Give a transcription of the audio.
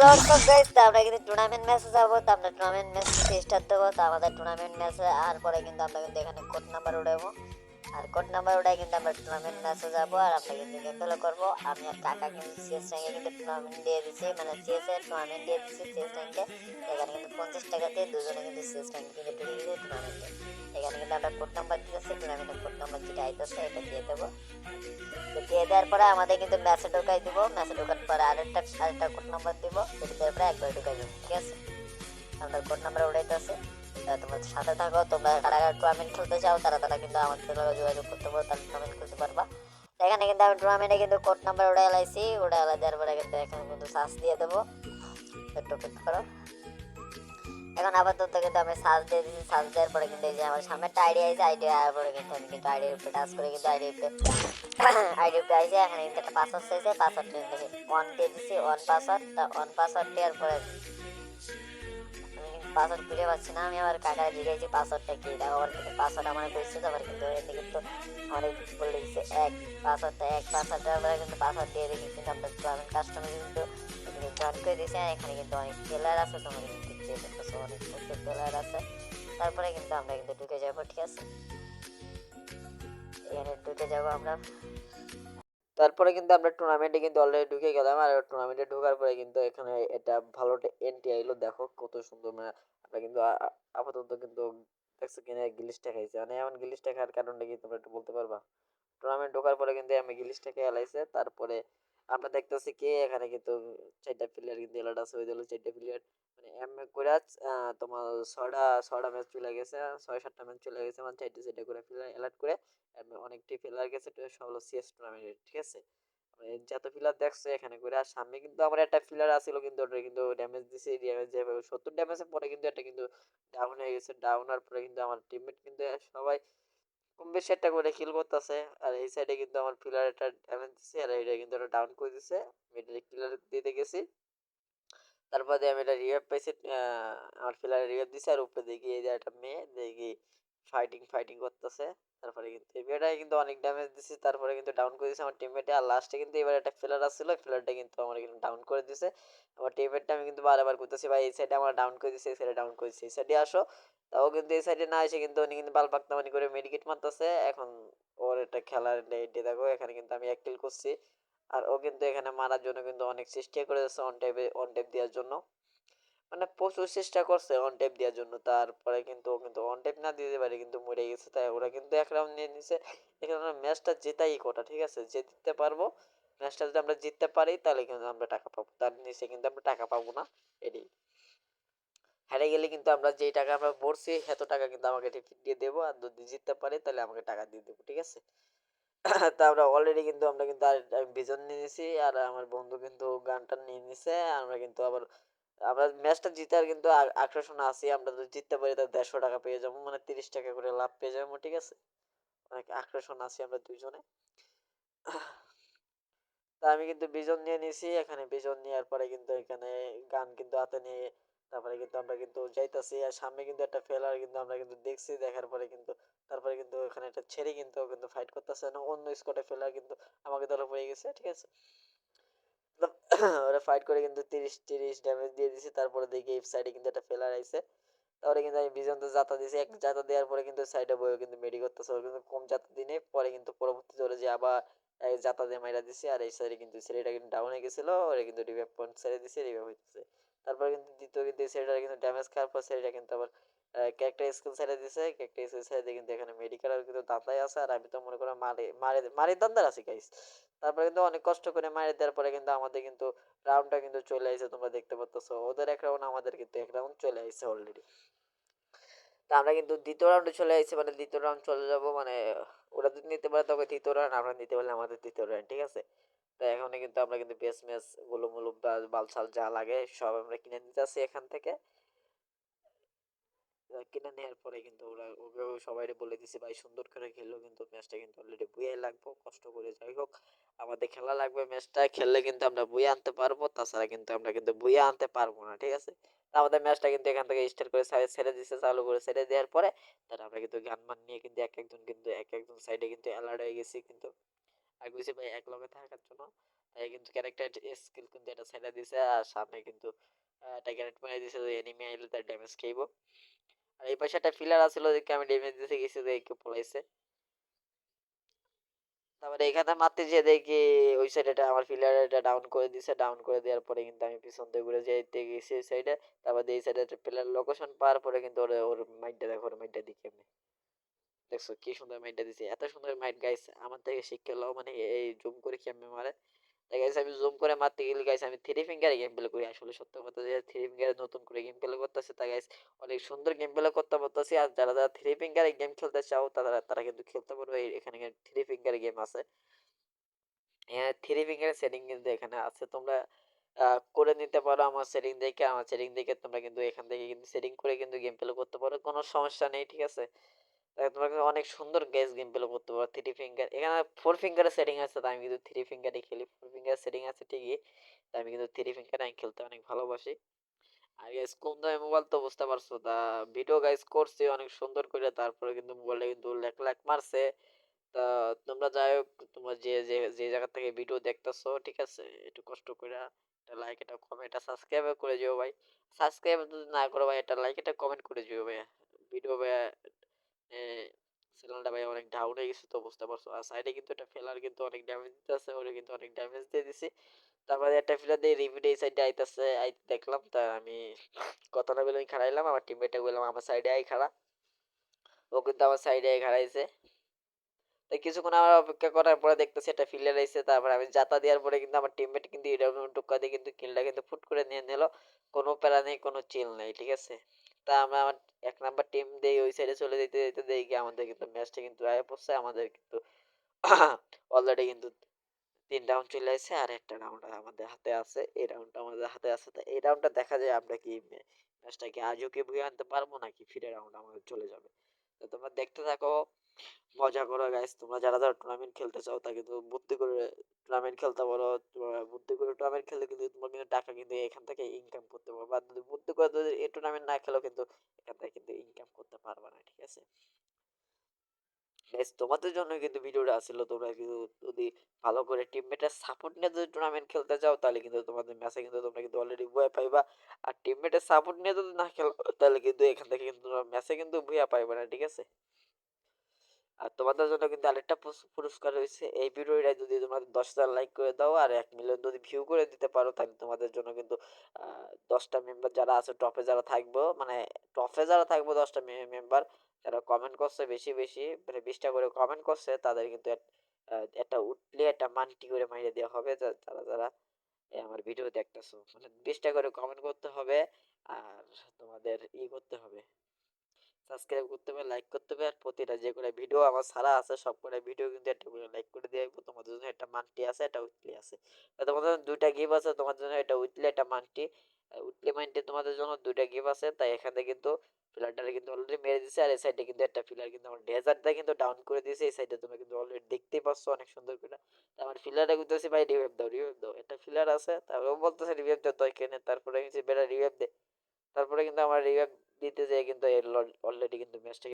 WhatsApp guys, তো আমরা কিন্তু টুর্নামেন্ট ম্যাচে যাবো। তো আমরা টুর্নামেন্ট ম্যাচ স্টার্ট দেবো। তো আমাদের টুর্নামেন্ট ম্যাচে আর পরে কিন্তু আমরা কিন্তু এখানে কোড নাম্বার উঠাবো। আর কোড নাম্বার উঠাই কিন্তু আমরা টুর্নামেন্ট ম্যাচে যাবো। আর আমরা কিন্তু গেম প্লে করবো। আমি আর কাকা কিন্তু সিএস র্যাঙ্কে কিন্তু টুর্নামেন্ট দিয়ে দিছি, মানে সিএস এর টুর্নামেন্ট দিয়ে দিছি সিএস র্যাঙ্কে। এখানে কিন্তু 50 টাকা দিয়ে দুজনে কিন্তু সিএস র্যাঙ্কে কিন্তু ঢুকে গেছে টুর্নামেন্টে। এখানে কিন্তু আমরা কোড নাম্বার দিতেছি, টুর্নামেন্টের কোড নাম্বার যেটা আইতেছে এটা দিয়ে দেবো। তো দিয়ে দেওয়ার পরে আমাদের কিন্তু ম্যাচে ঢোকাই দিব। ম্যাচে ঢোকার পরে আরেকটা কোড নাম্বার দিব, এটা দেওয়ার পরে একবার ঢোকাই দেবো। ঠিক আছে, আমরা কোড নাম্বার উঠাইতেছে। তোমার সাথে থাকো, তোমরা কারা কারা টুর্নামেন্ট খেলতে চাও তারা তারা কিন্তু আমাদের সাথে যোগাযোগ করতে পারো, তারা টুর্নামেন্ট খেলতে পারবা। এখানে কিন্তু আমি টুর্নামেন্টে কিন্তু কোড নাম্বার উঠে এলাইছি। উঠে এলাই দেওয়ার পরে কিন্তু এখানে কিন্তু সার্চ দিয়ে দেবো। একটু অপেক্ষা করো। এখন আপাতত কিন্তু আমি সার্চ দিয়ে দিচ্ছি। সার্চ দেওয়ার পরে কিন্তু এই যে আমার সামনে একটা আইডি আছে, আইডি আসার পরে কিন্তু আমি কিন্তু আইডির উপরে টাচ করে কিন্তু আইডি উপরে আইসে এখানে কিন্তু একটা পাসওয়ার্ড চাইছে। পাসওয়ার্ড ওয়ান দিয়ে দিচ্ছি, ওয়ান পাসওয়ার্ড। ওয়ান পাসওয়ার্ড দেওয়ার পরে আমি কিন্তু পাসওয়ার্ড খুঁজে পাচ্ছি না। আমি আবার কাকা জিজ্ঞাসি পাসওয়ার্ডটা কি, দেখো আবার কিন্তু পাসওয়ার্ড আমার কইছে। তারপর কিন্তু এতে কিন্তু আমার বলে দিচ্ছে এক পাসওয়ার্ডটা, এক পাসওয়ার্ড দেওয়ার পরে কিন্তু পাসওয়ার্ড দিয়ে দিই কিন্তু আমরা টুর্নামেন্ট কাস্টমার কিন্তু জয়েন করে দিয়েছি। এখানে কিন্তু অনেক প্লেয়ার আছে, তোমরা কিন্তু দেখতে পাচ্ছ অনেক প্রচুর প্লেয়ার আছে। তারপরে কিন্তু আমরা কিন্তু ঢুকে যাবো। ঠিক আছে, এখানে ঢুকে যাবো আমরা। তারপরে কিন্তু আমরা টুর্নামেন্টে কিন্তু অলরেডি ঢুকে গেলাম। আর টুর্নামেন্টে ঢোকার পরে কিন্তু এখানে এটা ভালো এন্ট্রি আইলো, দেখো কত সুন্দর। মানে আমরা কিন্তু আপাতত কিন্তু দেখছো কিনা গিলিশটা খাইছে, মানে এমন গিলিশটা খাওয়ার কারণটা কি তোমরা একটু বলতে পারবা? টুর্নামেন্ট ঢোকার পরে কিন্তু আমি গিলিশটা খেয়ে এলাইছে। তারপরে আমরা দেখতেছি কি এখানে কিন্তু 4টা প্লেয়ার কিন্তু এলার্ট আছে, ওই হলো 4টা প্লেয়ার। মানে এম করে তোমার ছয়টা ম্যাচ চলে গেছে, 6-7টা ম্যাচ চলে গেছে, মানে 4টা করে প্লেয়ার এলার্ট করে অনেকটি প্লেয়ার গেছে। সব হলো সিএস টুর্নামেন্টের। ঠিক আছে, যত ফিলার দেখছো এখানে করে। আর সামনে কিন্তু আমার একটা ফিলার আসছিল, কিন্তু ওটা কিন্তু ড্যামেজ দিছে। ড্যামেজ 70 ড্যামেজের পরে কিন্তু এটা কিন্তু ডাউন হয়ে গেছে। ডাউন হওয়ার পরে কিন্তু আমার টিমমেট কিন্তু সবাই কম বেশি একটা করে কিল করতেছে। আর এই সাইডে কিন্তু আমার ফিলার একটা ড্যামেজ দিছে, আর এটা কিন্তু ওটা ডাউন করে দিছে। আমি এটা কিলার দিতে গেছি, তারপর দিয়ে আমি এটা রিভাইভ পাইছি। আমার ফিলারে রিভাইভ দিছে। আর উপরে দেখি এই যে একটা মেয়ে দেখি ফাইটিং করতেছে। তারপরে কিন্তু এই মেয়েটাই কিন্তু অনেক ড্যামেজ দিছে, তারপরে কিন্তু ডাউন করে দিছে আমার টিমমেটে। আর লাস্টে কিন্তু এবার একটা ফিলার আসছিল, ফিলারটা কিন্তু আমার কিন্তু ডাউন করে দিছে আমার টিমমেটটা। আমি কিন্তু বারবার করতেছি ভাই এই সাইডে আমার ডাউন করে দিছে, এই সাইডে ডাউন করে দিছে, এই সাইডে আসো। তাও কিন্তু এই সাইডে না এসে কিন্তু উনি কিন্তু বাল পাকতামানি করে মেডিকেট মারতেছে। এখন ওর একটা খেলার ডে দেখো, এখানে কিন্তু আমি এক কিল করছি। আর ও কিন্তু এখানে মারার জন্য কিন্তু অনেক চেষ্টা করে যাচ্ছে, অন টাইপ দেওয়ার জন্য। মানে প্রচুর চেষ্টা করছে অন টাইপ দেওয়ার জন্য। তারপরে কিন্তু ও কিন্তু অন টাইপ না দিতে পারে, কিন্তু মরে গেছে। তাই ওরা কিন্তু এক রাউন্ড নিয়ে নিছে। এখানে আমরা ম্যাচটা জেতাই কোটা। ঠিক আছে, জিততে পারবো। ম্যাচটা যদি আমরা জিততে পারি তাহলে কিন্তু আমরা টাকা পাবো, তার নিচে কিন্তু আমরা টাকা পাবো না। এটাই, হেরে গেলে কিন্তু আমরা যেই টাকা আমরা ভরছি এত টাকা কিন্তু আমাকে রিফিট দিয়ে দেবো। আর যদি জিততে পারি তাহলে আমাকে টাকা দিয়ে দেবো। ঠিক আছে, তা আমরা অলরেডি কিন্তু আমরা কিন্তু আর ভিজন নিয়ে নিছি। আর আমার বন্ধু কিন্তু গানটা নিয়ে নিছে। আমরা কিন্তু আবার আমরা ম্যাচটা জিতার কিন্তু আকর্ষণ আছি। আমরা যদি জিততে পারি তাহলে 150 টাকা পেয়ে যাবো, মানে 30 টাকা করে লাভ পেয়ে যাবো। ঠিক আছে, অনেক আকর্ষণ আছি আমরা দুইজনে। তা আমি কিন্তু বিজন নিয়ে নিছি। এখানে বিজন নেওয়ার পরে কিন্তু এখানে গান কিন্তু হাতে নিয়ে তারপরে কিন্তু আমরা কিন্তু যাইতাছি। আর সামনে কিন্তু একটা ফেলার কিন্তু আমরা কিন্তু দেখছি, দেখার পরে কিন্তু তারপরে কিন্তু এখানে একটা ছেড়ে কিন্তু কিন্তু ফাইট করতেছে না, অন্য স্কোয়াডে ফেলার কিন্তু আমাকে ধরা পড়ে গেছে। ঠিক আছে, ওরা ফাইট করে কিন্তু 30 ড্যামেজ দিয়ে দিছে। তারপরে দেখি এই সাইডে কিন্তু একটা ফেলার আইছে। তারপরে কিন্তু আমি বিজন তো জাতা দিছি, এক জাতা দেওয়ার পরে কিন্তু সাইডে বয়ে কিন্তু মেডি করতেছে। ওর কিন্তু কম জাতা দিনে পরে কিন্তু পরবর্তী জোরে যে আবার এই জাতা দিয়ে মাইরা দিছি। আর এই সাইডে কিন্তু ছেলেটা কিন্তু ডাউন হয়ে গেছিল, ওরা কিন্তু রিভাইভ পয়েন্ট ছেড়ে দিছে, রিভাইভ হইতেছে। তারপরে কিন্তু দ্বিতীয় কিন্তু এই ছেলেটা কিন্তু ড্যামেজ খাওয়ার পর ছেলেটা কিন্তু আবার ক্যারেক্টার স্কিল ছেড়ে দিছে। ক্যারেক্টার স্কিল ছেড়ে দিয়ে কিন্তু এখানে মেডিকেল আর কিন্তু দাঁতাই আছে। আর আমি তো মনে করো মারে মারে মারি দান্দার আছি গাইস। তারপরে কিন্তু অনেক কষ্ট করে মারি দেওয়ার পরে কিন্তু আমাদের কিন্তু রাউন্ডটা কিন্তু চলে আসছে, তোমরা দেখতে পাচ্ছ। ওদের এক রাউন্ড আমাদের কিন্তু এক রাউন্ড চলে আসছে অলরেডি। তা আমরা কিন্তু দ্বিতীয় রাউন্ডে চলে আসছি, মানে দ্বিতীয় রাউন্ড চলে যাব। মানে ওরা যদি নিতে পারে তবে তৃতীয় রাউন্ড, আমরা নিতে পারলে আমাদের তৃতীয় রাউন্ড। ঠিক আছে, তো এখন কিন্তু আমরা কিন্তু বেস ম্যাচ গুলো মুলু বালছাল যা লাগে সব আমরা কিনে নিতে আসি এখান থেকে। কিনে নেওয়ার পরে কিন্তু ওরা সবাই বলে দিছে ভাই সুন্দর করে খেললো, কিন্তু ম্যাচটা কিন্তু অলরেডি বুয়ে লাগবো কষ্ট করে, যাই হোক আমাদের খেলা লাগবে। ম্যাচটা খেললে কিন্তু আমরা বুয়ে আনতে পারবো, তাছাড়া কিন্তু আমরা কিন্তু বুয়ে আনতে পারবো না। ঠিক আছে, তা আমাদের ম্যাচটা কিন্তু এখান থেকে স্টার্ট করে ছেড়ে দিচ্ছে, চালু করে ছেড়ে দেওয়ার পরে তার আমরা কিন্তু গানমান নিয়ে কিন্তু এক একজন সাইডে কিন্তু অ্যালার্ট হয়ে গেছি কিন্তু। আর কইছে ভাই এক লগে থাকার জন্য। এই কিন্তু ক্যারেক্টার স্কিল কিন্তু এটা ছেড়ে দিছে, আর সামনে কিন্তু একটা গ্রেনেড মেরে দিছে, যে এনিমি আইলে তার ড্যামেজ খাইব। আর এই পাশে একটা ফিলার আছিল, ওদেরকে আমি ড্যামেজ দিতে গেছি, দেখে পলাইছে। তারপরে এখানে মারতে যেয়ে দেখি ওই সাইডে আমার ফিলার এটা ডাউন করে দিছে, ডাউন করে দেওয়ার পরে কিন্তু আমি পিছন দিয়ে ঘুরে যাইতে গেছি ওই সাইডে। তারপর এই সাইডে প্লেয়ার লোকেশন পাওয়ার পরে কিন্তু ওর মাইন্ডটা দেখো, ওর মাইন্ডটা দিকে দেখছো কি সুন্দর মাইন্ডটা দিছে, এত সুন্দর মাইন্ড গাইস আমার থেকে শিখে লও, মানে এই জুম করে কেমনে মারে। তাই গাইস আমি জুম করে মারতে গেলে গাইস আমি থ্রি ফিঙ্গারে গেম প্লে করি, আসলে সত্য কথা যে থ্রি ফিঙ্গারে নতুন করে গেম প্লে করতেছে, তাই গাইস অনেক সুন্দর গেম প্লে করতে পারতেছি। আর যারা যারা থ্রি ফিঙ্গারে গেম খেলতে চাও তারা তারা কিন্তু খেলতে পারবে, এখানে থ্রি ফিঙ্গারে গেম আছে। হ্যাঁ, থ্রি ফিঙ্গারের সেটিং কিন্তু এখানে আছে, তোমরা করে নিতে পারো। আমার সেটিং দেখে তোমরা কিন্তু এখান থেকে কিন্তু সেটিং করে কিন্তু গেম প্লে করতে পারো, কোনো সমস্যা নেই, ঠিক আছে। তোমরা কিন্তু অনেক সুন্দর গেম প্লে করতে পারো থ্রি ফিঙ্গার। এখানে ফোর ফিঙ্গারের সেটিং আছে, তাই আমি কিন্তু থ্রি ফিঙ্গারই খেলি। ফোর ফিঙ্গার সেটিং আছে ঠিকই, তাই আমি কিন্তু থ্রি ফিঙ্গার আমি খেলতে অনেক ভালোবাসি। আর গাইস কম দামে মোবাইল তো বুঝতে পারছো, তা ভিডিও গাইস করছি অনেক সুন্দর করে, তারপরে কিন্তু মোবাইলটা কিন্তু ল্যাক ল্যাক মারছে। তা তোমরা যাই হোক, তোমরা যে যে যে জায়গা থেকে ভিডিও দেখতেছো, ঠিক আছে, একটু কষ্ট করে একটা লাইক, একটা কমেন্ট, একটা সাবস্ক্রাইব করে যেও ভাই। সাবস্ক্রাইব যদি না করো ভাই, একটা লাইক, একটা কমেন্ট করে যেও ভাই। ভিডিও ভাই চ্যানেলটা ভাই অনেক ডাউন হয়ে গেছে তো বুঝতে পারছো। আর সাইডে কিন্তু একটা ফেলার কিন্তু অনেক ড্যামেজ দিতেছে, ওরে কিন্তু অনেক ড্যামেজ দিয়ে দিছি। তারপরে একটা ফিলার দিয়ে রিভিড এই সাইডে আইতাছে, আইতে দেখলাম, তা আমি কথা না বলে আমি খাড়াইলাম, আমার টিমমেটে বললাম আমার সাইডে আই খাড়া। ও কিন্তু আমার সাইডে আই খাড়াইছে। তো কিছুক্ষণ আমার অপেক্ষা করার পরে দেখতেছি একটা ফিল্ডার আইছে, তারপর আমি জাতা দেওয়ার পরে কিন্তু আমার টিমমেট কিন্তু এরকম টোক্কা দিয়ে কিন্তু কিলটা কিন্তু ফুট করে নিয়ে নিল। কোনো প্যারা নেই, কোনো চিল নেই, ঠিক আছে। তা আমরা আমার এক নাম্বার টিম দিয়ে ওই সাইডে চলে যেতে যেতে দেখি আমাদের কিন্তু ম্যাচটা কিন্তু আয় পড়ছে, আমাদের কিন্তু অলরেডি কিন্তু ৩ রাউন্ড চলে আসছে, আর একটা রাউন্ড আমাদের হাতে আছে। এই রাউন্ডটা আমাদের হাতে আছে, তো এই রাউন্ডটা দেখা যায় আমরা কি ম্যাচটা কি আজও কি ভুয়ে আনতে পারবো, নাকি ফিরে রাউন্ড আমাদের চলে যাবে। তো তোমরা দেখতে থাকো, মজা করো গাইস। তোমরা যারা যারা টুর্নামেন্ট খেলতে চাও তা কিন্তু বুদ্ধি করে টুর্নামেন্ট খেলতে পারো। তোমরা বুদ্ধি করে টুর্নামেন্ট খেললে কিন্তু তোমার কিন্তু টাকা কিন্তু এখান থেকে ইনকাম করতে পারো, বা যদি বুদ্ধি করে যদি এই টুর্নামেন্ট না খেলো কিন্তু এখান থেকে কিন্তু ইনকাম করতে পারবে না, ঠিক আছে। গাইস তোমাদের জন্য কিন্তু ভিডিওটা আসছিল, তোমরা কিন্তু যদি ভালো করে টিমমেটের সাপোর্ট নিয়ে যদি টুর্নামেন্ট খেলতে চাও, তাহলে কিন্তু তোমাদের ম্যাচে কিন্তু তোমরা কিন্তু অলরেডি ভুয়া পাইবা। আর টিমমেটের সাপোর্ট নিয়ে যদি না খেলো, তাহলে কিন্তু এখান থেকে কিন্তু ম্যাচে কিন্তু ভুয়া পাইবা না, ঠিক আছে। আর তোমাদের জন্য কিন্তু আরেকটা পুরস্কার রয়েছে, এই ভিডিওটা যদি তোমরা 10,000 লাইক করে দাও আর 1 মিলিয়ন যদি ভিউ করে দিতে পারো, তাহলে তোমাদের জন্য কিন্তু 10টা মেম্বার যারা আছে টপে যারা থাকবো, মানে টপে যারা থাকবো 10টা মেম্বার যারা কমেন্ট করছে বেশি বেশি, মানে 20টা করে কমেন্ট করছে, তাদের কিন্তু একটা উঠলে একটা মানটি করে মাইরে দেওয়া হবে। যারা যারা আমার ভিডিও দেখতেছো, মানে 20টা করে কমেন্ট করতে হবে, আর তোমাদের করতে হবে, সাবস্ক্রাইব করতে হবে, লাইক করতে হবে, আর প্রতিটা যে করে ভিডিও আমার সারা আছে সব করে ভিডিও কিন্তু একটা করে লাইক করে দিয়ে আসবো। তোমাদের জন্য একটা মান্টি আছে, একটা উইকলি আছে। তা তোমাদের জন্য দুইটা গিফট আছে, তোমার জন্য একটা উইকলি, একটা মান্টি। উইকলি মান্টি তোমাদের জন্য দুইটা গিফট আছে, তাই এখানে কিন্তু ফিলারটারে কিন্তু অলরেডি মেরে দিছে, আর এই সাইডে কিন্তু একটা ফিলার কিন্তু আমার ডেজার্টটা কিন্তু ডাউন করে দিয়েছে। এই সাইডে তোমরা কিন্তু অলরেডি দেখতেই পাচ্ছ অনেক সুন্দর করে। তা আমার ফিলারটা কিন্তু ভাই রিভাইভ দাও, রিভাইভ দাও, একটা ফিলার আছে, তারপরে ও বলতেছে রিভাইভ দাও তো এখানে, তারপরে আমি বেটা রিভাইভ দে। তারপরে কিন্তু আমার রিভাইভ দিতে যেয়ে কিন্তু অলরেডি কিন্তু ম্যাচটা